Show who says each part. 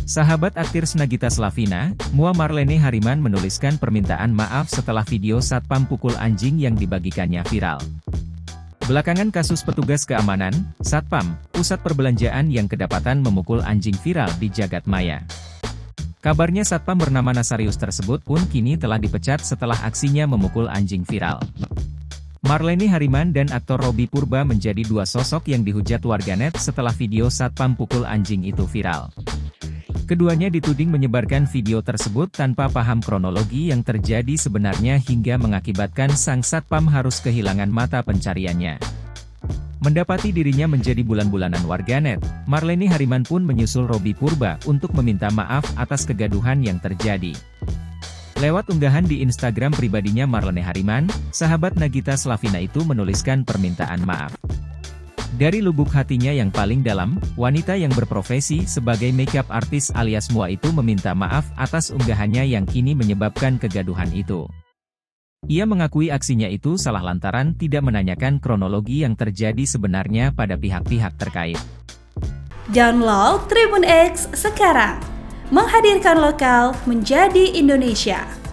Speaker 1: Sahabat aktir Nagita Slavina, Mua Marlene Hariman menuliskan permintaan maaf setelah video satpam pukul anjing yang dibagikannya viral. Belakangan kasus petugas keamanan, satpam, pusat perbelanjaan yang kedapatan memukul anjing viral di jagat maya. Kabarnya satpam bernama Nasarius tersebut pun kini telah dipecat setelah aksinya memukul anjing viral. Marlene Hariman dan aktor Robby Purba menjadi dua sosok yang dihujat warganet setelah video satpam pukul anjing itu viral. Keduanya dituding menyebarkan video tersebut tanpa paham kronologi yang terjadi sebenarnya hingga mengakibatkan sang satpam harus kehilangan mata pencariannya. Mendapati dirinya menjadi bulan-bulanan warganet, Marlene Hariman pun menyusul Robby Purba untuk meminta maaf atas kegaduhan yang terjadi. Lewat unggahan di Instagram pribadinya Marlene Hariman, sahabat Nagita Slavina itu menuliskan permintaan maaf. Dari lubuk hatinya yang paling dalam, wanita yang berprofesi sebagai makeup artist alias Mua itu meminta maaf atas unggahannya yang kini menyebabkan kegaduhan itu. Ia mengakui aksinya itu salah lantaran tidak menanyakan kronologi yang terjadi sebenarnya pada pihak-pihak terkait.
Speaker 2: Download Tribun X sekarang, menghadirkan lokal menjadi Indonesia.